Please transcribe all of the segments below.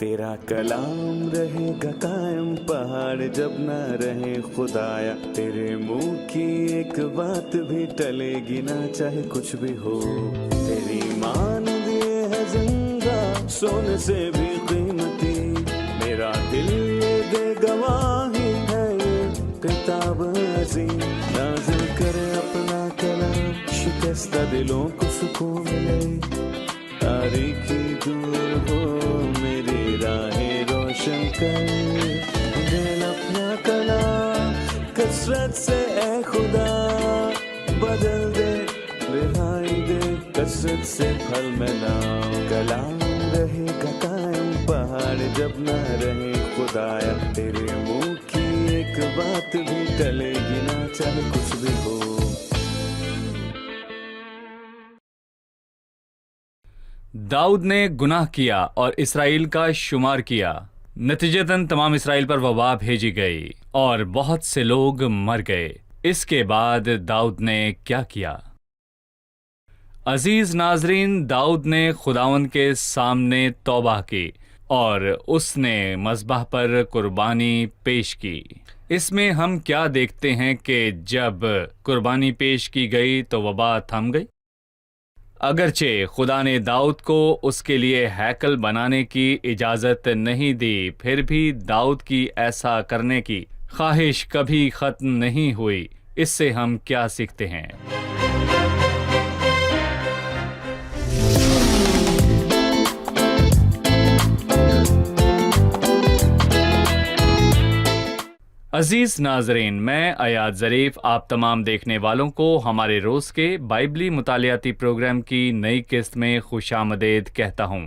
तेरा कलाम रहेगा कायम पहाड़ जब न रहे खुदाया, तेरे मुंह की एक बात भी टलेगी ना चाहे कुछ भी हो। तेरी मान दिए है जिंदा सोने से भी कीमती, मेरा दिल ये दे गवाही है ये किताब अज़ीम। नाज़िल करे अपना कलाम शिकस्ता दिलों को सुकून मिले, तारीकी दूर हो मेरी राहें रोशन कर। दिल अपना कलाम कसरत से ए खुदा बदल दे, रिहाई दे कसरत से फल में नाम। कलाम रहेगा कायम पहाड़ जब न रहे खुदाया, तेरे मुंह की एक बात भी टलेगी ना चाहे कुछ भी हो। दाऊद ने गुनाह किया और इसराइल का शुमार किया। नतीजतन तमाम इसराइल पर वबा भेजी गई और बहुत से लोग मर गए। इसके बाद दाऊद ने क्या किया? अजीज नाजरीन, दाऊद ने खुदावंद के सामने तौबा की और उसने मज़बाह पर कुर्बानी पेश की। इसमें हम क्या देखते हैं कि जब कुर्बानी पेश की गई तो वबा थम गई। अगरचे खुदा ने दाऊद को उसके लिए हैकल बनाने की इजाज़त नहीं दी, फिर भी दाऊद की ऐसा करने की ख्वाहिश कभी ख़त्म नहीं हुई। इससे हम क्या सीखते हैं? अजीज नाजरीन, मैं अयाद ज़रीफ आप तमाम देखने वालों को हमारे रोज़ के बाइबली मुतालियाती प्रोग्राम की नई किस्त में खुशामदीद कहता हूँ।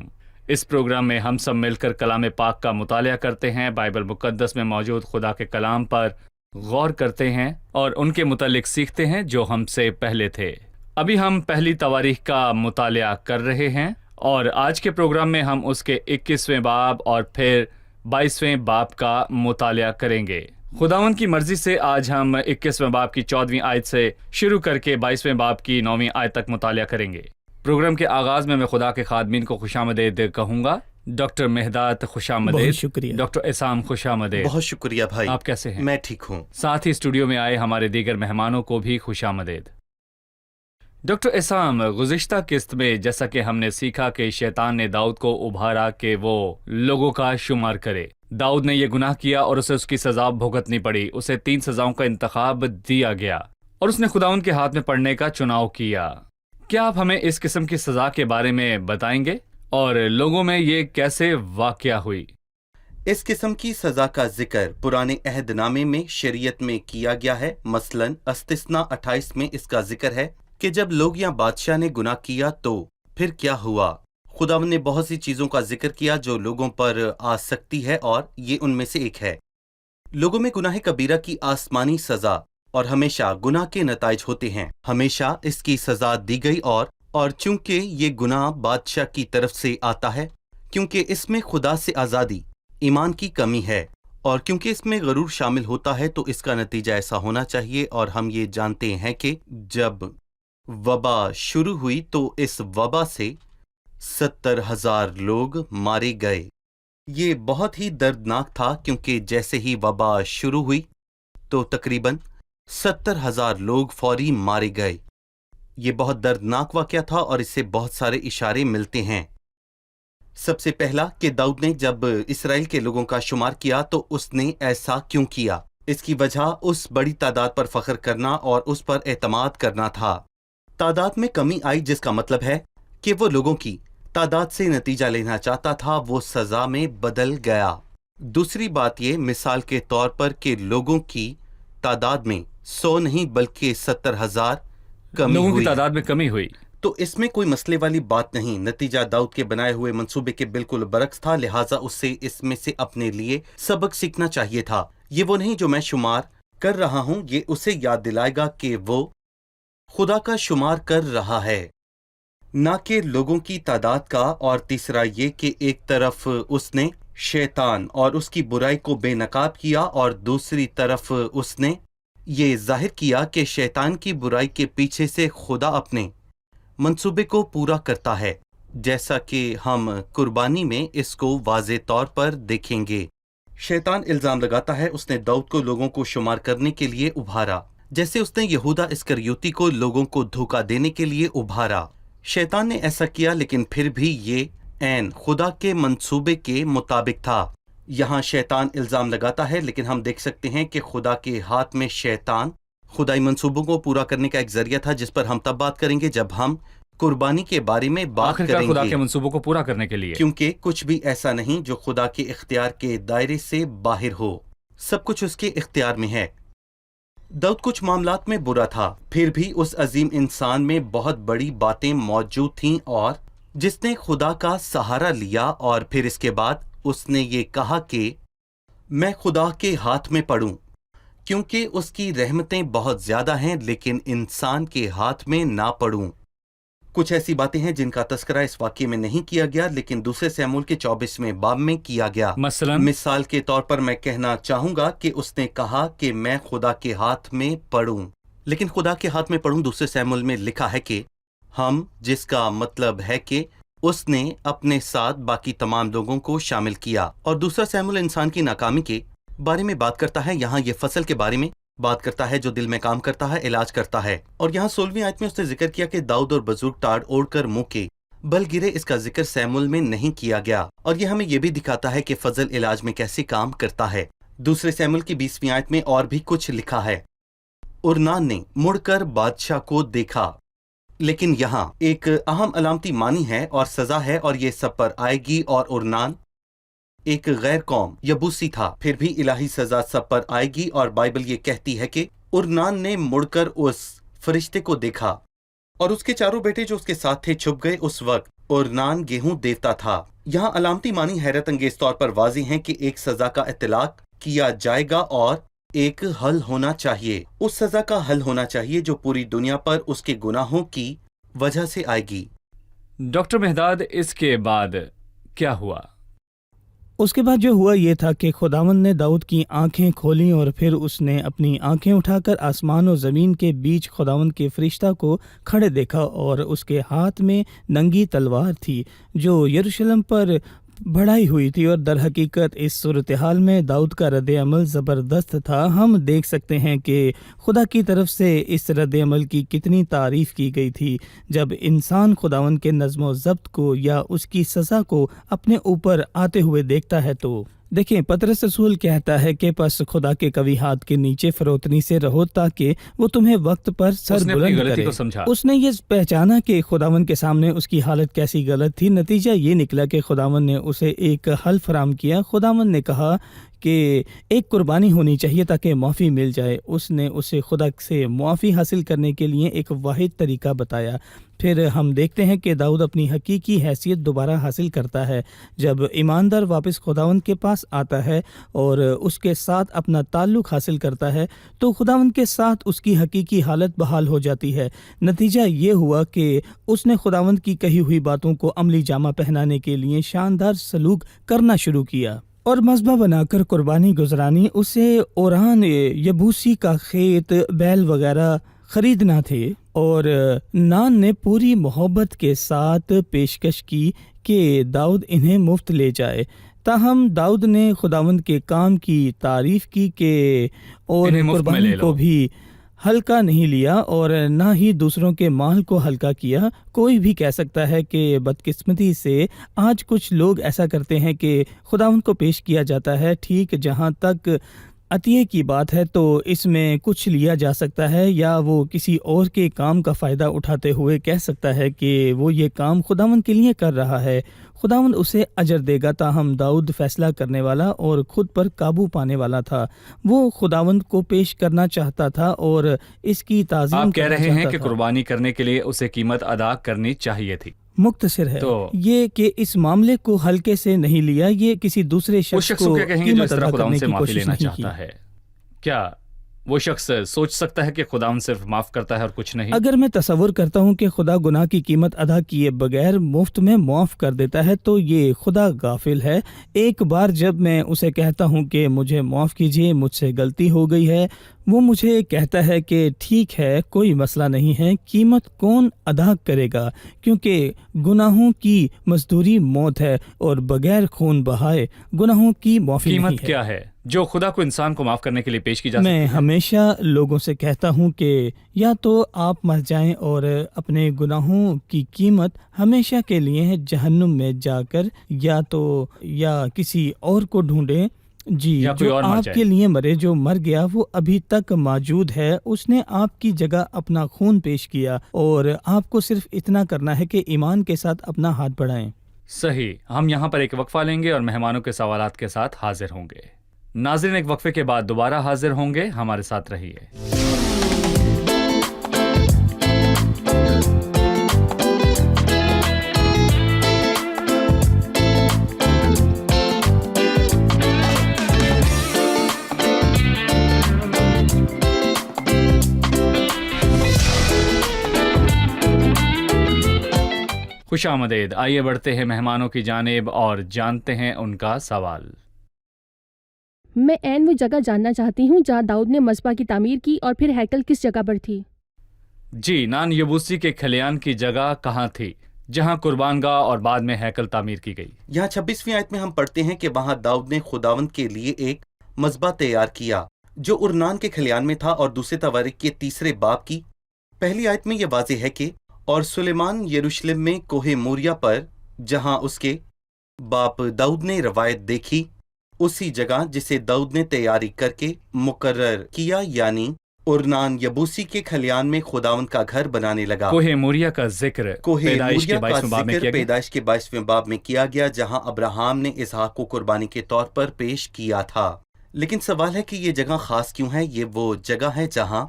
इस प्रोग्राम में हम सब मिलकर कलाम पाक का मुतालिया करते हैं, बाइबल मुकद्दस में मौजूद खुदा के कलाम पर गौर करते हैं और उनके मुतालिक सीखते हैं जो हमसे पहले थे। अभी हम पहली तवारीख का मुतालिया कर रहे हैं और आज के प्रोग्राम में हम उसके 21वें बाब और फिर 22वें बाब का मुतालिया करेंगे। खुदावंद की मर्जी से आज हम 21वें बाब की 14वीं आयत से शुरू करके 22वें बाब की 9वीं आयत तक मुतालिया करेंगे। प्रोग्राम के आगाज में मैं खुदा के खादमीन को खुशामदीद कहूँगा। डॉक्टर मेहदात खुशामदीद, डॉक्टर इसाम खुशामदीद। बहुत शुक्रिया भाई। आप कैसे हैं? मैं ठीक हूँ। साथ ही स्टूडियो में आए हमारे दीगर मेहमानों को भी खुशामदीद। डॉक्टर इसाम, गुज़िश्ता किस्त में जैसा कि हमने सीखा कि शैतान ने दाऊद को उभारा कि वो लोगों का शुमार करे। दाऊद ने यह गुनाह किया और उसे उसकी सजा भुगतनी पड़ी। उसे 3 सजाओं का इंतखाब दिया गया और उसने खुदावंद के हाथ में पड़ने का चुनाव किया। क्या आप हमें इस किस्म की सजा के बारे में बताएंगे और लोगों में ये कैसे वाक़या हुई? इस किस्म की सजा का जिक्र पुराने अहदनामे में शरीयत में किया गया है। मसलन इस्तिस्ना 28 में इसका जिक्र है कि जब लोग या बादशाह ने गुनाह किया तो फिर क्या हुआ। खुदावंद ने बहुत सी चीजों का जिक्र किया जो लोगों पर आ सकती है और ये उनमें से एक है। लोगों में गुनाह कबीरा की आसमानी सजा और हमेशा गुनाह के नताइज होते हैं। हमेशा इसकी सजा दी गई और चूंकि ये गुनाह बादशाह की तरफ से आता है, क्योंकि इसमें खुदा से आज़ादी, ईमान की कमी है और क्योंकि इसमें गरूर शामिल होता है, तो इसका नतीजा ऐसा होना चाहिए। और हम ये जानते हैं कि जब वबा शुरू हुई तो इस वबा से 70,000 लोग मारे गए। ये बहुत ही दर्दनाक था क्योंकि जैसे ही वबा शुरू हुई तो तकरीबन 70,000 लोग फौरी मारे गए। ये बहुत दर्दनाक वाक़या था और इससे बहुत सारे इशारे मिलते हैं। सबसे पहला कि दाऊद ने जब इसराइल के लोगों का शुमार किया तो उसने ऐसा क्यों किया। इसकी वजह उस बड़ी तादाद पर फख्र करना और उस पर एतमाद करना था। तादाद में कमी आई जिसका मतलब है कि वो लोगों की तादाद से नतीजा लेना चाहता था, वो सजा में बदल गया। दूसरी बात ये मिसाल के तौर पर कि लोगों की तादाद में 100 नहीं बल्कि 70,000 कमी लोगों हुई। की तादाद में कमी हुई तो इसमें कोई मसले वाली बात नहीं। नतीजा दाऊद के बनाए हुए मंसूबे के बिल्कुल बरक्स था, लिहाजा उससे इसमें से अपने लिए सबक सीखना चाहिए था। ये वो नहीं जो मैं शुमार कर रहा हूँ, ये उसे याद दिलाएगा कि वो खुदा का शुमार कर रहा है, ना कि लोगों की तादाद का। और तीसरा ये कि एक तरफ उसने शैतान और उसकी बुराई को बेनकाब किया और दूसरी तरफ उसने ये जाहिर किया कि शैतान की बुराई के पीछे से खुदा अपने मंसूबे को पूरा करता है। جیسا کہ ہم قربانی میں اس کو واضح طور پر دیکھیں گے۔ شیطان الزام لگاتا ہے اس نے داؤد کو لوگوں کو شمار کرنے کے لیے ابھارا، جیسے اس نے یہودا اسکریوتی کو لوگوں کو دھوکہ دینے کے لیے ابھارا۔ شیطان نے ایسا کیا، لیکن پھر بھی یہ عین خدا کے منصوبے کے مطابق تھا۔ یہاں شیطان الزام لگاتا ہے، لیکن ہم دیکھ سکتے ہیں کہ خدا کے ہاتھ میں شیطان خدائی منصوبوں کو پورا کرنے کا ایک ذریعہ تھا، جس پر ہم تب بات کریں گے جب ہم قربانی کے بارے میں بات آخرکار کریں خدا گے، کے منصوبوں کو پورا کرنے کے لیے، کیونکہ کچھ بھی ایسا نہیں جو خدا کے اختیار کے دائرے سے باہر ہو، سب کچھ اس کے اختیار میں ہے۔ داؤد کچھ معاملات میں برا تھا، پھر بھی اس عظیم انسان میں بہت بڑی باتیں موجود تھیں، اور جس نے خدا کا سہارا لیا، اور پھر اس کے بعد اس نے یہ کہا کہ میں خدا کے ہاتھ میں پڑوں، کیونکہ اس کی رحمتیں بہت زیادہ ہیں، لیکن انسان کے ہاتھ میں نہ پڑوں۔ کچھ ایسی باتیں ہیں جن کا تذکرہ اس واقعے میں نہیں کیا گیا، لیکن دوسرے سموئیل کے 24ویں باب میں کیا گیا۔ مثال کے طور پر میں کہنا چاہوں گا کہ اس نے کہا کہ میں خدا کے ہاتھ میں پڑوں، لیکن خدا کے ہاتھ میں پڑوں دوسرے سموئیل میں لکھا ہے کہ ہم، جس کا مطلب ہے کہ اس نے اپنے ساتھ باقی تمام لوگوں کو شامل کیا۔ اور دوسرا سموئیل انسان کی ناکامی کے بارے میں بات کرتا ہے، یہاں یہ فصل کے بارے میں بات کرتا ہے جو دل میں کام کرتا ہے، علاج کرتا ہے۔ اور یہاں 16ویں آیت میں اس نے ذکر کیا کہ داؤد اور بزرگ ٹاڑ اوڑھ کر منہ کے بل گرے، اس کا ذکر سموئیل میں نہیں کیا گیا، اور یہ ہمیں یہ بھی دکھاتا ہے کہ فضل علاج میں کیسے کام کرتا ہے۔ دوسرے سموئیل کی 20ویں آیت میں اور بھی کچھ لکھا ہے، ارنان نے مڑ کر بادشاہ کو دیکھا، لیکن یہاں ایک اہم علامتی معنی ہے اور سزا ہے، اور یہ سب پر آئے گی، اور ارنان ایک غیر قوم یبوسی تھا، پھر بھی الہی سزا سب پر آئے گی۔ اور بائبل یہ کہتی ہے کہ ارنان نے مڑ کر اس فرشتے کو دیکھا، اور اس کے چاروں بیٹے جو اس کے ساتھ تھے چھپ گئے۔ اس وقت ارنان گیہوں دیوتا تھا۔ یہاں علامتی معنی حیرت انگیز طور پر واضح ہیں کہ ایک سزا کا اطلاق کیا جائے گا اور ایک حل ہونا چاہیے۔ اس سزا کا حل ہونا چاہیے جو پوری دنیا پر اس کے گناہوں کی وجہ سے آئے گی۔ ڈاکٹر مہداد، اس کے بعد کیا ہوا؟ اس کے بعد جو ہوا یہ تھا کہ خداوند نے داؤد کی آنکھیں کھولیں، اور پھر اس نے اپنی آنکھیں اٹھا کر آسمان و زمین کے بیچ خداوند کے فرشتہ کو کھڑے دیکھا، اور اس کے ہاتھ میں ننگی تلوار تھی جو یروشلم پر بڑھائی ہوئی تھی۔ اور در حقیقت اس صورتحال میں داؤد کا رد عمل زبردست تھا۔ ہم دیکھ سکتے ہیں کہ خدا کی طرف سے اس رد عمل کی کتنی تعریف کی گئی تھی جب انسان خداوند کے نظم و ضبط کو یا اس کی سزا کو اپنے اوپر آتے ہوئے دیکھتا ہے۔ تو دیکھیں، پطرس رسول کہتا ہے کہ پس خدا کے قوی ہاتھ کے نیچے فروتنی سے رہو تاکہ وہ تمہیں وقت پر سر بلند کرے۔ اس نے یہ پہچانا کہ خداوند کے سامنے اس کی حالت کیسی غلط تھی۔ نتیجہ یہ نکلا کہ خداوند نے اسے ایک حل فراہم کیا۔ خداوند نے کہا کہ ایک قربانی ہونی چاہیے تاکہ معافی مل جائے۔ اس نے اسے خدا سے معافی حاصل کرنے کے لیے ایک واحد طریقہ بتایا۔ پھر ہم دیکھتے ہیں کہ داؤد اپنی حقیقی حیثیت دوبارہ حاصل کرتا ہے جب ایماندار واپس خداوند کے پاس آتا ہے اور اس کے ساتھ اپنا تعلق حاصل کرتا ہے، تو خداوند کے ساتھ اس کی حقیقی حالت بحال ہو جاتی ہے۔ نتیجہ یہ ہوا کہ اس نے خداوند کی کہی ہوئی باتوں کو عملی جامہ پہنانے کے لیے شاندار سلوک کرنا شروع کیا اور مذبح بنا کر قربانی گزرانی۔ اسے اوران یبوسی کا کھیت، بیل وغیرہ خریدنا تھے، اور نان نے پوری محبت کے ساتھ پیشکش کی کہ داؤد انہیں مفت لے جائے۔ تاہم داؤد نے خداوند کے کام کی تعریف کی کہ اور قربانی کو بھی ہلکا نہیں لیا اور نہ ہی دوسروں کے مال کو ہلکا کیا۔ کوئی بھی کہہ سکتا ہے کہ بدقسمتی سے آج کچھ لوگ ایسا کرتے ہیں کہ خداوند کو پیش کیا جاتا ہے ٹھیک، جہاں تک عطیے کی بات ہے تو اس میں کچھ لیا جا سکتا ہے، یا وہ کسی اور کے کام کا فائدہ اٹھاتے ہوئے کہہ سکتا ہے کہ وہ یہ کام خداوند کے لیے کر رہا ہے، خداوند اسے اجر دے گا۔ تاہم داؤد فیصلہ کرنے والا اور خود پر قابو پانے والا تھا۔ وہ خداوند کو پیش کرنا چاہتا تھا اور اس کی تعظیم آپ کہہ رہے ہیں کہ قربانی کرنے کے لیے اسے قیمت ادا کرنی چاہیے تھی۔ مختصر ہے یہ کہ اس معاملے کو ہلکے سے نہیں لیا، یہ کسی دوسرے شخص کو قیمت ادا کرنے کی کوشش نہیں کی۔ کیا وہ شخص سوچ سکتا ہے کہ خداوند صرف معاف کرتا ہے اور کچھ نہیں؟ اگر میں تصور کرتا ہوں کہ خدا گناہ کی قیمت ادا کیے بغیر مفت میں معاف کر دیتا ہے تو یہ خدا غافل ہے۔ ایک بار جب میں اسے کہتا ہوں کہ مجھے معاف کیجیے، مجھ سے غلطی ہو گئی ہے، وہ مجھے کہتا ہے کہ ٹھیک ہے، کوئی مسئلہ نہیں ہے، قیمت کون ادا کرے گا، کیونکہ گناہوں کی مزدوری موت ہے اور بغیر خون بہائے گناہوں کی معافی قیمت نہیں ہے۔ کیا ہے جو خدا کو انسان کو معاف کرنے کے لیے پیش کی جا سکتی میں ہے؟ ہمیشہ لوگوں سے کہتا ہوں کہ یا تو آپ مر جائیں اور اپنے گناہوں کی قیمت ہمیشہ کے لیے جہنم میں جا کر یا کسی اور کو ڈھونڈیں، جی، یا کوئی جو اور مر آپ جائے۔ کے لیے مرے، جو مر گیا وہ ابھی تک موجود ہے، اس نے آپ کی جگہ اپنا خون پیش کیا، اور آپ کو صرف اتنا کرنا ہے کہ ایمان کے ساتھ اپنا ہاتھ بڑھائیں۔ صحیح، ہم یہاں پر ایک وقفہ لیں گے اور مہمانوں کے سوالات کے ساتھ حاضر ہوں گے۔ ناظرین، ایک وقفے کے بعد دوبارہ حاضر ہوں گے، ہمارے ساتھ رہیے۔ خوش آمدید، آئیے بڑھتے ہیں مہمانوں کی جانب اور جانتے ہیں ان کا سوال۔ میں عین وہ جگہ جاننا چاہتی ہوں جہاں داؤد نے مذبح کی تعمیر کی، اور پھر ہیکل کس جگہ پر تھی؟ جی، نان یبوسی کے کھلیان کی جگہ کہاں تھی جہاں قربان گاہ اور بعد میں ہیکل تعمیر کی گئی؟ یہاں 26ویں آیت میں ہم پڑھتے ہیں کہ وہاں داؤد نے خداوند کے لیے ایک مذبح تیار کیا جو ارنان کے کھلیان میں تھا، اور دوسرے تواریخ کے 3 باب کی پہلی آیت میں یہ واضح ہے کہ اور سلیمان یروشلم میں کوہ موریا پر جہاں اس کے باپ داؤد نے روایت دیکھی، اسی جگہ جسے داؤد نے تیاری کر کے مقرر کیا، یعنی ارنان یبوسی کے کھلیان میں خداوند کا گھر بنانے لگا۔ کوہ موریا کا ذکر کوہ پیدائش کے موریا کا 22 باب میں ذکر کیا گیا؟ پیدائش کے 22ویں باب میں کیا گیا، جہاں ابراہام نے اسحاق کو قربانی کے طور پر پیش کیا تھا۔ لیکن سوال ہے کہ یہ جگہ خاص کیوں ہے؟ یہ وہ جگہ ہے جہاں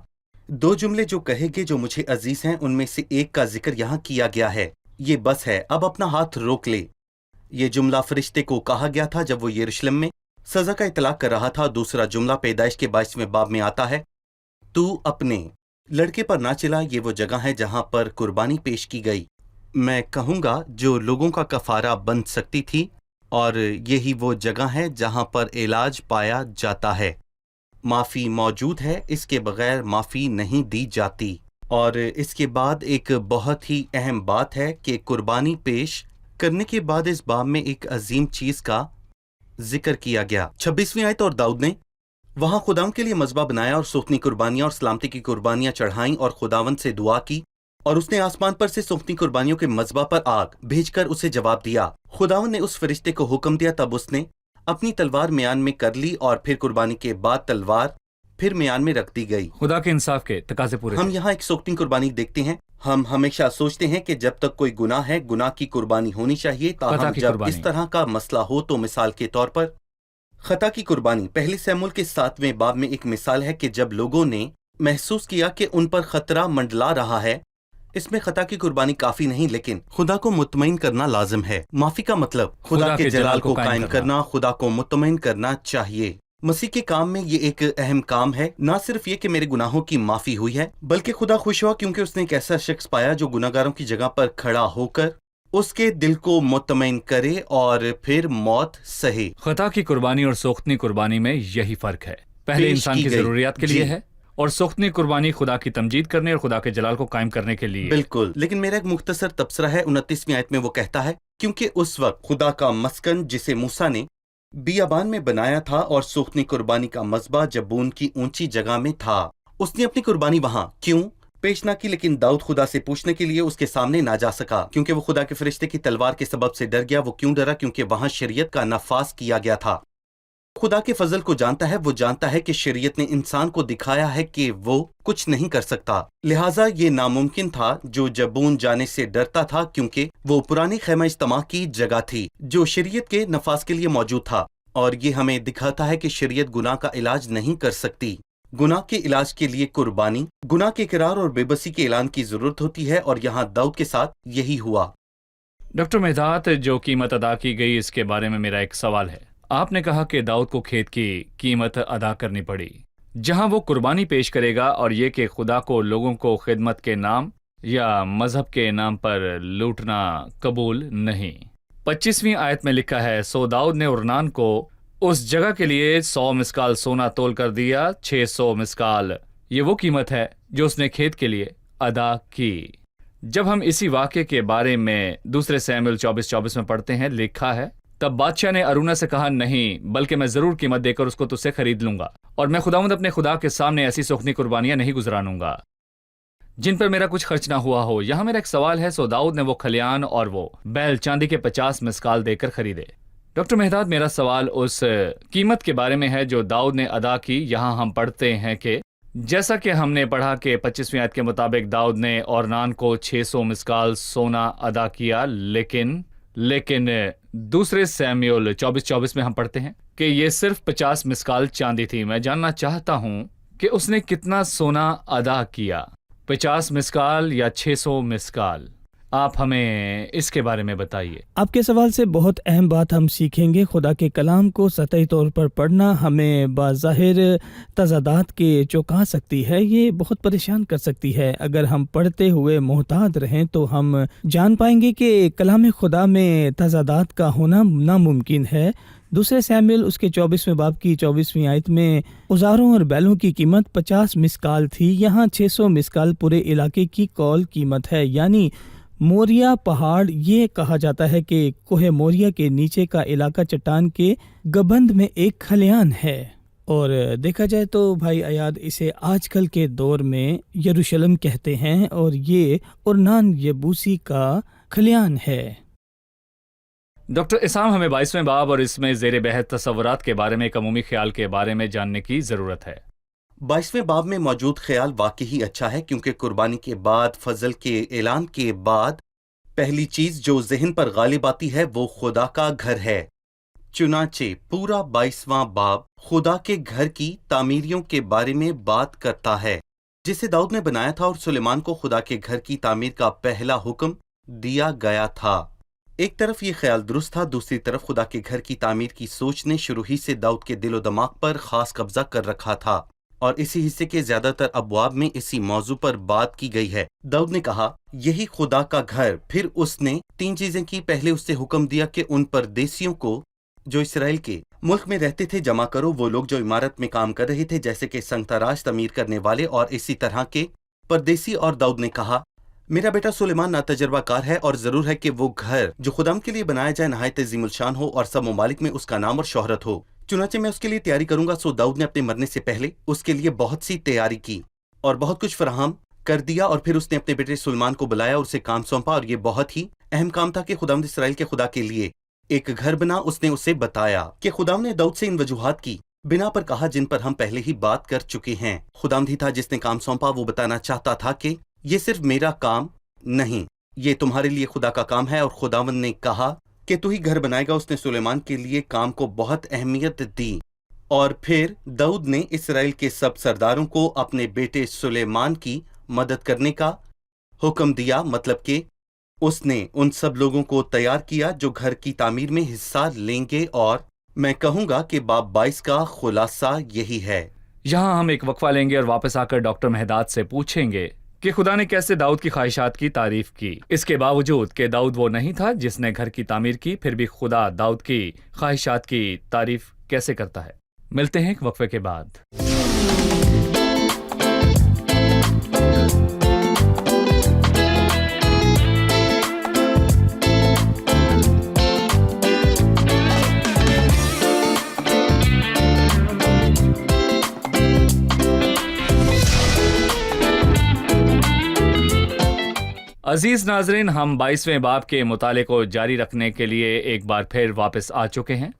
2 جملے جو کہے گے جو مجھے عزیز ہیں، ان میں سے ایک کا ذکر یہاں کیا گیا ہے۔ یہ بس ہے، اب اپنا ہاتھ روک لے۔ یہ جملہ فرشتے کو کہا گیا تھا جب وہ یروشلم میں سزا کا اطلاق کر رہا تھا۔ دوسرا جملہ پیدائش کے 22ویں باب میں آتا ہے، تو اپنے لڑکے پر نہ چلا۔ یہ وہ جگہ ہے جہاں پر قربانی پیش کی گئی، میں کہوں گا جو لوگوں کا کفارہ بن سکتی تھی، اور یہی وہ جگہ ہے جہاں پر علاج پایا جاتا ہے۔ معافی موجود ہے، اس کے بغیر معافی نہیں دی جاتی۔ اور اس کے بعد ایک بہت ہی اہم بات ہے کہ قربانی پیش کرنے کے بعد اس باب میں ایک عظیم چیز کا ذکر کیا گیا۔ 26ویں آیت، اور داؤد نے وہاں خداوند کے لیے مذبح بنایا اور سوختنی قربانیاں اور سلامتی کی قربانیاں چڑھائیں، اور خداوند سے دعا کی، اور اس نے آسمان پر سے سوختنی قربانیوں کے مذبح پر آگ بھیج کر اسے جواب دیا۔ خداوند نے اس فرشتے کو حکم دیا، تب اس نے اپنی تلوار میان میں کر لی، اور پھر قربانی کے بعد تلوار پھر میان میں رکھ دی گئی۔ خدا کے انصاف کے تقاضے پورے ہم تھے۔ یہاں ایک سوختنی قربانی دیکھتے ہیں۔ ہم ہمیشہ سوچتے ہیں کہ جب تک کوئی گناہ ہے، گناہ کی قربانی ہونی چاہیے، خطا تاہم کی جب قربانی۔ اس طرح کا مسئلہ ہو تو مثال کے طور پر خطا کی قربانی پہلی سیموئیل کے 7ویں باب میں ایک مثال ہے کہ جب لوگوں نے محسوس کیا کہ ان پر خطرہ منڈلا رہا ہے، اس میں خطا کی قربانی کافی نہیں، لیکن خدا کو مطمئن کرنا لازم ہے۔ معافی کا مطلب خدا کے جلال کو قائم کرنا، خدا کو مطمئن کرنا چاہیے۔ مسیح کے کام میں یہ ایک اہم کام ہے، نہ صرف یہ کہ میرے گناہوں کی معافی ہوئی ہے، بلکہ خدا خوش ہوا کیونکہ اس نے ایک ایسا شخص پایا جو گناہگاروں کی جگہ پر کھڑا ہو کر اس کے دل کو مطمئن کرے اور پھر موت سہے۔ خطا کی قربانی اور سوختنی قربانی میں یہی فرق ہے، پہلے پیش انسان کی گئی۔ ضروریات کے لیے جی۔ ہے، اور سوختنی قربانی خدا کی تمجید کرنے اور خدا کے جلال کو قائم کرنے کے لیے۔ بالکل، لیکن میرا ایک مختصر تبصرہ ہے۔ 29ویں آیت میں وہ کہتا ہے، کیونکہ اس وقت خدا کا مسکن جسے موسیٰ نے بیابان میں بنایا تھا اور سوختنی قربانی کا مذبح جبون کی اونچی جگہ میں تھا، اس نے اپنی قربانی وہاں کیوں پیش نہ کی؟ لیکن داؤد خدا سے پوچھنے کے لیے اس کے سامنے نہ جا سکا کیونکہ وہ خدا کے فرشتے کی تلوار کے سبب سے ڈر گیا۔ وہ کیوں ڈرا؟ کیونکہ وہاں شریعت کا نفاذ کیا گیا تھا۔ خدا کے فضل کو جانتا ہے، وہ جانتا ہے کہ شریعت نے انسان کو دکھایا ہے کہ وہ کچھ نہیں کر سکتا، لہٰذا یہ ناممکن تھا۔ جو جبون جانے سے ڈرتا تھا کیونکہ وہ پرانی خیمہ اجتماع کی جگہ تھی جو شریعت کے نفاذ کے لیے موجود تھا، اور یہ ہمیں دکھاتا ہے کہ شریعت گناہ کا علاج نہیں کر سکتی۔ گناہ کے علاج کے لیے قربانی، گناہ کے اقرار اور بے بسی کے اعلان کی ضرورت ہوتی ہے، اور یہاں داؤد کے ساتھ یہی ہوا۔ ڈاکٹر مہداد، جو قیمت ادا کی گئی اس کے بارے میں میرا ایک سوال ہے۔ آپ نے کہا کہ داؤد کو کھیت کی قیمت ادا کرنی پڑی جہاں وہ قربانی پیش کرے گا، اور یہ کہ خدا کو لوگوں کو خدمت کے نام یا مذہب کے نام پر لوٹنا قبول نہیں۔ 25ویں آیت میں لکھا ہے، سو داؤد نے ارنان کو उस जगह के लिए 100 मिस्काल सोना तोल कर दिया, 600 मिस्काल। ये वो कीमत है जो उसने खेत के लिए अदा की। जब हम इसी वाक़े के बारे में दूसरे सैमुएल 24:24 में पढ़ते हैं, लिखा है, तब बादशाह ने अरुणा से कहा, नहीं, बल्कि मैं जरूर कीमत देकर उसको तुझसे खरीद लूंगा, और मैं खुदावंद अपने खुदा के सामने ऐसी सोखनी कुर्बानियां नहीं गुजरानूंगा जिन पर मेरा कुछ खर्च ना हुआ हो। यहां मेरा एक सवाल है, सो दाऊद ने वो खलियान और वो बैल चांदी के 50 मिस्काल देकर खरीदे। डॉक्टर मेहदाद, मेरा सवाल उस कीमत के बारे में है जो दाऊद ने अदा की। यहाँ हम पढ़ते हैं कि जैसा कि हमने पढ़ा कि 25वीं आयत के मुताबिक दाऊद ने ओरनान को 600 मिस्काल सोना अदा किया, लेकिन दूसरे सैमुएल 24:24 में हम पढ़ते हैं कि ये सिर्फ 50 मिस्काल चांदी थी। मैं जानना चाहता हूं कि उसने कितना सोना अदा किया, 50 मिस्काल या 600 मिस्काल? आप हमें इसके बारे में बताइए। आपके सवाल से बहुत अहम बात हम सीखेंगे। खुदा के कलाम को सतही तौर पर पढ़ना हमें बाज़ाहिर तज़ादात के चौंका सकती है, ये बहुत परेशान कर सकती है। अगर हम पढ़ते हुए मोहतात रहें तो हम जान पाएंगे कि कलाम खुदा में तज़ादात का होना नामुमकिन है। दूसरे सैमुएल उसके 24वें बाब की 24वीं आयत में औजारों और बैलों की कीमत 50 मिस्काल थी। यहाँ 600 मिस्काल पूरे इलाके की कौल कीमत है, यानी मोरिया पहाड़। ये कहा जाता है कि कोहे मोरिया के नीचे का इलाका चट्टान के गबंद में एक खलियान है, और देखा जाए तो भाई अयाद, इसे आजकल के दौर में यरूशलेम कहते हैं, और ये ओरनान यबूसी का खलियान है। डॉक्टर इसाम, हमें 22वें बाब और इसमें ज़ेर बहस तसव्वुरात के बारे में एक अमूमी ख्याल के बारे में जानने की ज़रूरत है। 22वें बाब में मौजूद ख्याल वाकई ही अच्छा है, क्योंकि कुर्बानी के बाद, फजल के ऐलान के बाद पहली चीज जो जहन पर गालिब आती है वो खुदा का घर है। चुनाचे पूरा 22वां बाब खुदा के घर की तामीरियों के बारे में बात करता है जिसे दाऊद ने बनाया था, और सुलेमान को खुदा के घर की तामीर का पहला हुक्म दिया गया था। एक तरफ ये ख्याल दुरुस्त था, दूसरी तरफ खुदा के घर की तामीर की सोच ने शुरू ही से दाऊद के दिलो दिमाग पर खास कब्जा कर रखा था, और इसी हिस्से के ज्यादातर अबवाब में इसी मौजू पर बात की गई है। दाऊद ने कहा, यही खुदा का घर। फिर उसने 3 चीजें की। पहले उससे हुक्म दिया कि उन परदेसियों को जो इसराइल के मुल्क में रहते थे जमा करो, वो लोग जो इमारत में काम कर रहे थे जैसे कि संगतराज, तमीर करने वाले और इसी तरह के परदेसी। और दाऊद ने कहा, मेरा बेटा सुलेमान नातजर्बाकार है, और जरूर है कि वो घर जो खुदाम के लिए बनाया जाए नहायत अज़ीमुल-शान हो और सब ममालिक में उसका नाम और शोहरत हो। चुनाचे मैं उसके लिए तैयारी करूंगा। सो दाऊद ने अपने मरने से पहले उसके लिए बहुत सी तैयारी की और बहुत कुछ फराहम कर दिया, और फिर उसने अपने बेटे सुलेमान को बुलाया और उसे काम सौंपा, और ये बहुत ही अहम काम था कि खुदावंद इसराइल के खुदा के लिए एक घर बना। उसने उसे बताया कि खुदावंद ने दाऊद से इन वजूहात की बिना पर कहा जिन पर हम पहले ही बात कर चुके हैं। खुदावंद ही था जिसने काम सौंपा। वो बताना चाहता था कि ये सिर्फ मेरा काम नहीं, ये तुम्हारे लिए खुदा का काम है। और खुदावंद ने कहा कि तू ही घर बनाएगा। उसने सुलेमान के लिए काम को बहुत अहमियत दी, और फिर दाऊद ने इसराइल के सब सरदारों को अपने बेटे सुलेमान की मदद करने का हुक्म दिया। मतलब कि उसने उन सब लोगों को तैयार किया जो घर की तामीर में हिस्सा लेंगे, और मैं कहूंगा कि बाब 22 का खुलासा यही है। यहाँ हम एक वक्फा लेंगे और वापस आकर डॉक्टर मेहदाद से पूछेंगे कि खुदा ने कैसे दाऊद की ख्वाहिशात की तारीफ की, इसके बावजूद कि दाऊद वो नहीं था जिसने घर की तामीर की, फिर भी खुदा दाऊद की ख्वाहिशात की तारीफ कैसे करता है। मिलते हैं एक वक्फे के बाद। अजीज नाजरीन, हम 22वें बाब के मुताले को जारी रखने के लिए एक बार फिर वापस आ चुके हैं।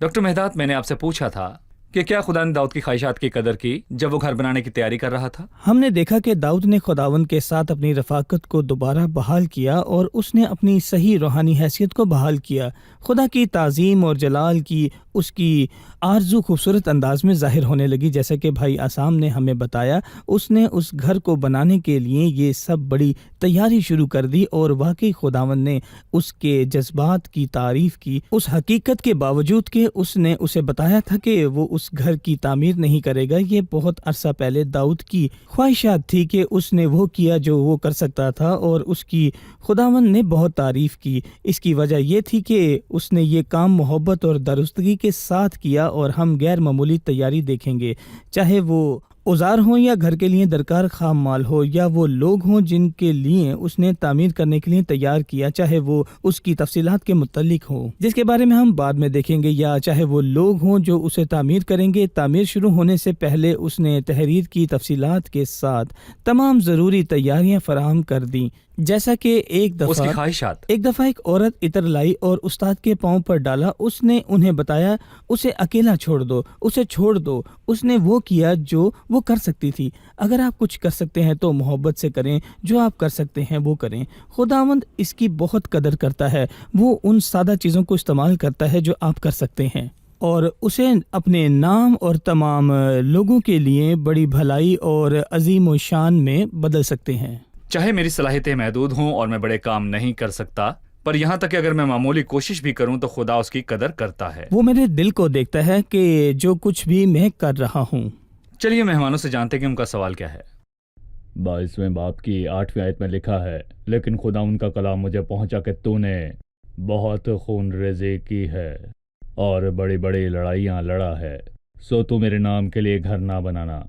डॉक्टर मेहदाद, मैंने आपसे पूछा था कि क्या खुदा ने दाऊद की ख्वाहिशात की कदर की जब वो घर बनाने की तैयारी कर रहा था? हमने देखा कि दाऊद ने खुदावंद के साथ अपनी रफाकत को दोबारा बहाल किया, और उसने अपनी सही रूहानी हैसियत को बहाल किया। खुदा की ताज़ीम और जलाल की उसकी आरजू खूबसूरत अंदाज में जाहिर होने लगी। जैसा कि भाई आसाम ने हमें बताया, उसने उस घर को बनाने के लिए ये सब बड़ी तैयारी शुरू कर दी, और वाकई खुदावंद ने उसके जज्बात की तारीफ की, उस हकीकत के बावजूद कि उसने उसे बताया था कि वो उस घर की तामीर नहीं करेगा। ये बहुत अरसा पहले दाऊद की ख्वाहिशात थी कि उसने वो किया जो वो कर सकता था और उसकी खुदावंद ने बहुत तारीफ़ की। इसकी वजह ये थी कि उसने ये काम मोहब्बत और दुरुस्तगी के साथ किया और हम गैर मामूली तैयारी देखेंगे, चाहे वो औजार हों या घर के लिए दरकार खाम माल हो, या वो लोग हों जिनके लिए उसने तामीर करने के लिए तैयार किया, चाहे वो उसकी तफसीलात के मुतल्लिक हो जिसके बारे में हम बाद में देखेंगे, या चाहे वो लोग हों जो उसे तामीर करेंगे। तामीर शुरू होने से पहले उसने तहरीर की तफसीलात के साथ तमाम ज़रूरी तैयारियां फराहम कर दी। जैसा कि एक उसकी दफ़ा ख्वाहिशात। एक औरत इतर लाई और उस्ताद के पाँव पर डाला। उसने उन्हें बताया, उसे अकेला छोड़ दो, उसे छोड़ दो। उसने वो किया जो वो कर सकती थी। अगर आप कुछ कर सकते हैं तो मोहब्बत से करें, जो आप कर सकते हैं वो करें। खुदावंद इसकी बहुत कदर करता है। वो उन सादा चीज़ों को इस्तेमाल करता है जो आप कर सकते हैं और उसे अपने नाम और तमाम लोगों के लिए बड़ी भलाई और अजीम व शान में बदल सकते हैं। चाहे मेरी सलाहियतें महदूद हों और मैं बड़े काम नहीं कर सकता, पर यहाँ तक कि अगर मैं मामूली कोशिश भी करूँ तो खुदा उसकी कदर करता है। वो मेरे दिल को देखता है कि जो कुछ भी मैं कर रहा हूँ। चलिए मेहमानों से जानते हैं कि उनका सवाल क्या है। 22वें बाब की 8वीं आयत में लिखा है, लेकिन खुदा उनका कलाम मुझे पहुंचा कि तूने बहुत खून रेज़ी की है और बड़ी बड़ी लड़ाइयाँ लड़ा है, सो तू मेरे नाम के लिए घर ना बनाना,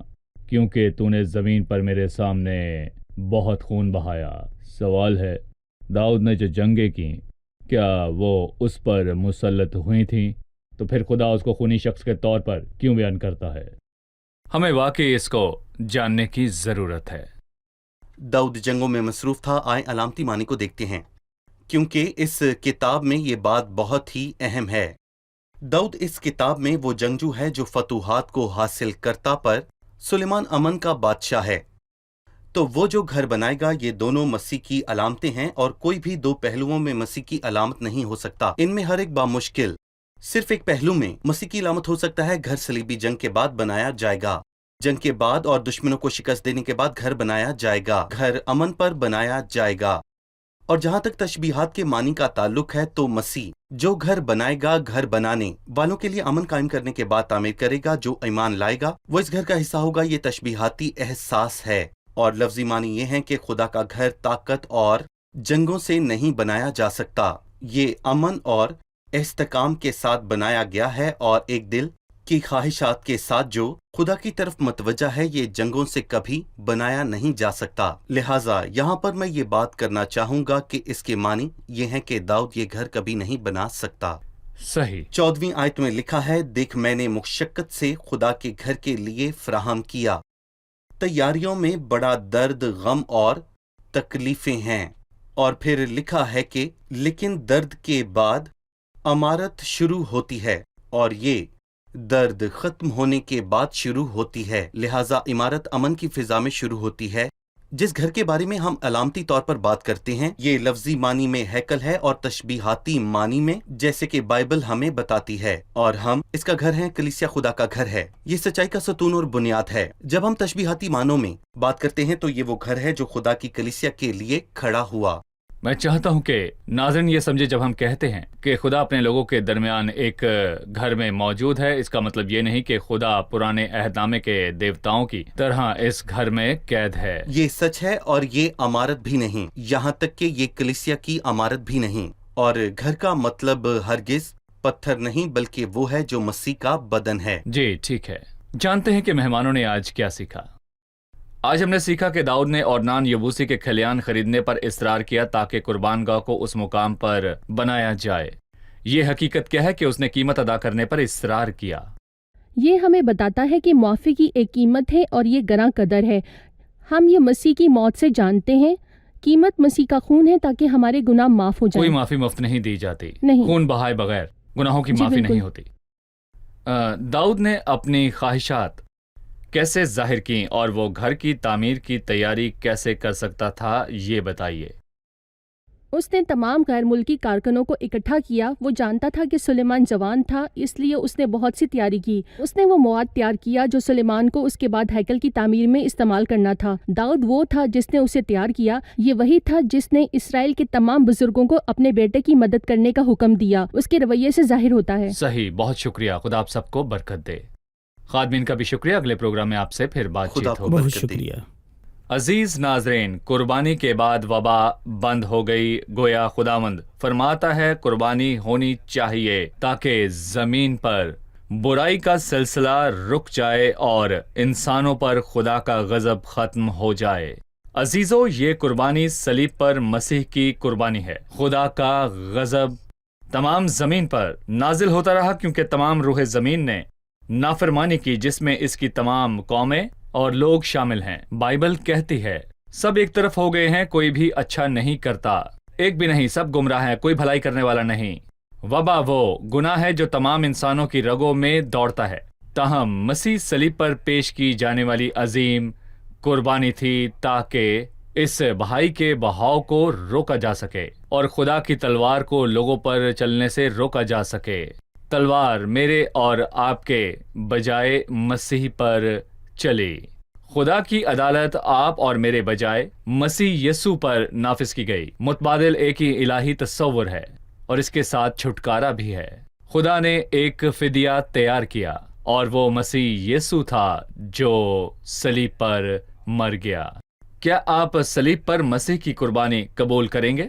क्योंकि तूने ज़मीन पर मेरे सामने बहुत खून बहाया। सवाल है, दाऊद ने जो जंगें की, क्या वो उस पर मुसल्लत हुई थीं? तो फिर खुदा उसको खूनी शख्स के तौर पर क्यों बयान करता है? हमें वाकई इसको जानने की ज़रूरत है। दाऊद जंगों में मसरूफ था। आए अलामती मानी को देखते हैं, क्योंकि इस किताब में ये बात बहुत ही अहम है। दाऊद इस किताब में वो जंगजू है जो फतूहात को हासिल करता पर सुलेमान अमन का बादशाह है। तो वो जो घर बनाएगा, ये दोनों मसीह की अलामतें हैं और कोई भी दो पहलुओं में मसीह की अलामत नहीं हो सकता। इनमें हर एक बामुश्किल सिर्फ एक पहलू में मसीह की अलामत हो सकता है। घर सलीबी जंग के बाद बनाया जाएगा। जंग के बाद और दुश्मनों को शिकस्त देने के बाद घर बनाया जाएगा। घर अमन पर बनाया जाएगा। और जहां तक तशबीहात के मानी का ताल्लुक है, तो मसीह जो घर बनाएगा, घर बनाने वालों के लिए अमन कायम करने के बाद तामीर करेगा। जो ईमान लाएगा वो इस घर का हिस्सा होगा। ये तशबीहाती एहसास है और लफ्जी मानी ये है कि खुदा का घर ताकत और जंगों से नहीं बनाया जा सकता। ये अमन और इस्तेकाम के साथ बनाया गया है और एक दिल की ख्वाहिशात के साथ जो खुदा की तरफ मतवजा है। ये जंगों से कभी बनाया नहीं जा सकता। लिहाजा यहाँ पर मैं ये बात करना चाहूंगा कि इसके मानी ये हैं कि दाऊद ये घर कभी नहीं बना सकता। सही। 14वीं आयत में लिखा है, देख मैंने मुशक्कत से खुदा के घर के लिए फराहम किया। तैयारियों में बड़ा दर्द, गम और तकलीफें हैं। और फिर लिखा है कि लेकिन दर्द के बाद अमारत शुरू होती है और ये दर्द खत्म होने के बाद शुरू होती है। लिहाजा इमारत अमन की फिजा में शुरू होती है। जिस घर के बारे में हम अलामती तौर पर बात करते हैं, ये लफ्जी मानी में हैकल है और तशबीहाती मानी में, जैसे कि बाइबल हमें बताती है। और हम इसका घर हैं, कलीसिया खुदा का घर है। ये सच्चाई का सतून और बुनियाद है। जब हम तशबीहाती मानों में बात करते हैं तो ये वो घर है जो खुदा की कलीसिया के लिए खड़ा हुआ। मैं चाहता हूं कि नाज़रीन ये समझे, जब हम कहते हैं कि खुदा अपने लोगों के दरमियान एक घर में मौजूद है, इसका मतलब ये नहीं कि खुदा पुराने अहदनामे के देवताओं की तरह इस घर में कैद है। ये सच है और ये अमारत भी नहीं, यहाँ तक कि ये कलीसिया की अमारत भी नहीं। और घर का मतलब हरगिज पत्थर नहीं, बल्कि वो है जो मसीह का बदन है। जी ठीक है। जानते हैं कि मेहमानों ने आज क्या सीखा। आज हमने सीखा कि दाऊद ने ओर्नान यबूसी के खलियान खरीदने पर इसरार किया ताकि कुर्बानगाह को उस मुकाम पर बनाया जाए। ये हकीकत क्या है कि उसने कीमत अदा करने पर इसरार किया। ये हमें बताता है कि मुआफ़ी की एक कीमत है और ये गरां कदर है। हम ये मसीह की मौत से जानते हैं। कीमत मसीह का खून है ताकि हमारे गुनाह माफ हो जाएं। कोई माफी मुफ्त नहीं दी जाती। नहीं। खून बहाए बगैर गुनाहों की जी, माफी बिल्कुल। नहीं होती। दाऊद ने अपनी ख्वाहिशात कैसे जाहिर की और वो घर की तामीर की तैयारी कैसे कर सकता था, ये बताइए। उसने तमाम गैर मुल्की कारकुनों को इकट्ठा किया। वो जानता था कि सुलेमान जवान था, इसलिए उसने बहुत सी तैयारी की। उसने वो मवाद तैयार किया जो सुलेमान को उसके बाद हैकल की तामीर में इस्तेमाल करना था। दाऊद वो था जिसने उसे तैयार किया। ये वही था जिसने इसराइल के तमाम बुजुर्गों को अपने बेटे की मदद करने का हुक्म दिया। उसके रवैये से जाहिर होता है। सही, बहुत शुक्रिया। खुदा आप सबको बरकत दे। खादमीन का भी शुक्रिया। अगले प्रोग्राम में आपसे फिर खुदा बातचीत आपको होगी। बहुत बरकत दे। शुक्रिया। अजीज नाजरीन, कुर्बानी के बाद वबा बंद हो गई। गोया खुदावंद फरमाता है कुर्बानी होनी चाहिए ताकि जमीन पर बुराई का सिलसिला रुक जाए और इंसानों पर खुदा का गजब खत्म हो जाए। अजीजों, ये कुर्बानी सलीब पर मसीह की कुर्बानी है। खुदा का गजब तमाम जमीन पर नाजिल होता रहा क्योंकि तमाम रूह जमीन ने नाफरमानी की, जिसमें इसकी तमाम कौमें और लोग शामिल हैं। बाइबल कहती है सब एक तरफ हो गए हैं, कोई भी अच्छा नहीं करता, एक भी नहीं, सब गुमराह हैं, कोई भलाई करने वाला नहीं। वबा वो गुनाह है जो तमाम इंसानों की रगों में दौड़ता है। ताहम मसीह सलीब पर पेश की जाने वाली अजीम कुर्बानी थी ताकि इस बहाई के बहाव को रोका जा सके और खुदा की तलवार को लोगों पर चलने से रोका जा सके। तलवार मेरे और आपके बजाय मसीह पर चली। खुदा की अदालत आप और मेरे बजाय मसीह यस्सु पर नाफिज की गई। मुतबादिल एक ही इलाही तस्वुर है और इसके साथ छुटकारा भी है। खुदा ने एक फिदिया तैयार किया और वो मसीह यस्सु था जो सलीब पर मर गया। क्या आप सलीब पर मसीह की कुर्बानी कबूल करेंगे?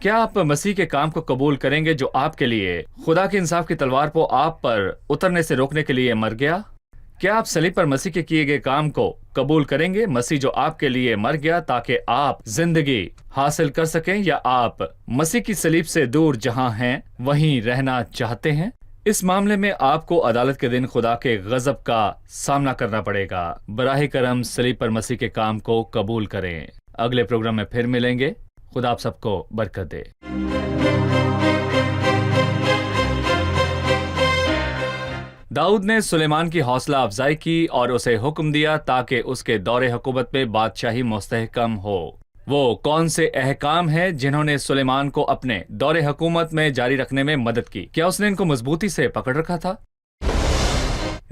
क्या आप मसीह के काम को कबूल करेंगे जो आपके लिए खुदा के इंसाफ की तलवार को आप पर उतरने से रोकने के लिए मर गया? क्या आप सलीब पर मसीह के किए गए काम को कबूल करेंगे, मसीह जो आपके लिए मर गया ताकि आप जिंदगी हासिल कर सकें, या आप मसीह की सलीब से दूर जहां हैं वहीं रहना चाहते हैं? इस मामले में आपको अदालत के दिन खुदा के गजब का सामना करना पड़ेगा। बराह करम सलीब पर मसीह के काम को कबूल करें। अगले प्रोग्राम में फिर मिलेंगे। खुदा आप सबको बरकत दे। दाऊद ने सुलेमान की हौसला अफजाई की और उसे हुक्म दिया ताकि उसके दौरे हुकूमत में बादशाही मुस्तहकम हो। वो कौन से अहकाम हैं जिन्होंने सुलेमान को अपने दौरे हुकूमत में जारी रखने में मदद की? क्या उसने इनको मजबूती से पकड़ रखा था?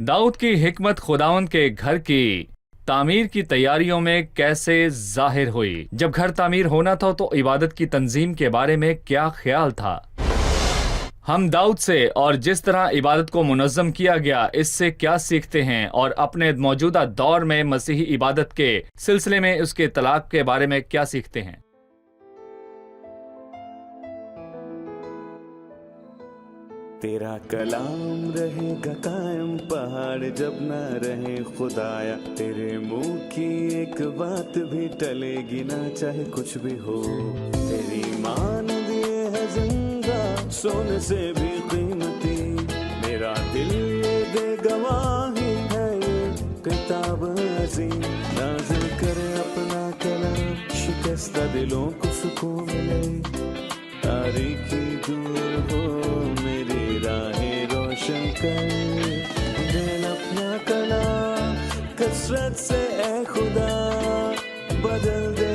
दाऊद की हिकमत खुदावंद के घर की तामीर की तैयारियों में कैसे जाहिर हुई? जब घर तामीर होना था तो इबादत की तंजीम के बारे में क्या ख्याल था? हम दाऊद से और जिस तरह इबादत को मुनज़्ज़म किया गया इससे क्या सीखते हैं, और अपने मौजूदा दौर में मसीही इबादत के सिलसिले में उसके तलाक के बारे में क्या सीखते हैं? तेरा कलाम रहेगा कायम पहाड़ जब न रहे खुदाया। तेरे मुंह की एक बात भी टलेगी ना चाहे कुछ भी हो। तेरी मान दिए है जिंदा सोने से भी कीमती। मेरा दिल ये दे गवाही है ये किताब अज़ीम। नाज़िल करे अपना कलाम शिकस्ता दिलों को सुकून मिले। तारीकी दूर हो मेरी राहें रोशन कर। दिल अपना कलाम कसरत से ए खुदा बदल दे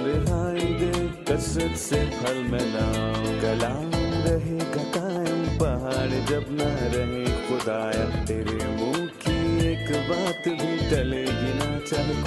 रिहाई दे कसरत से फल में नाम। कलाम रहेगा कायम पहाड़ जब न रहे खुदाया। तेरे मुंह की एक बात भी टलेगी ना चाहे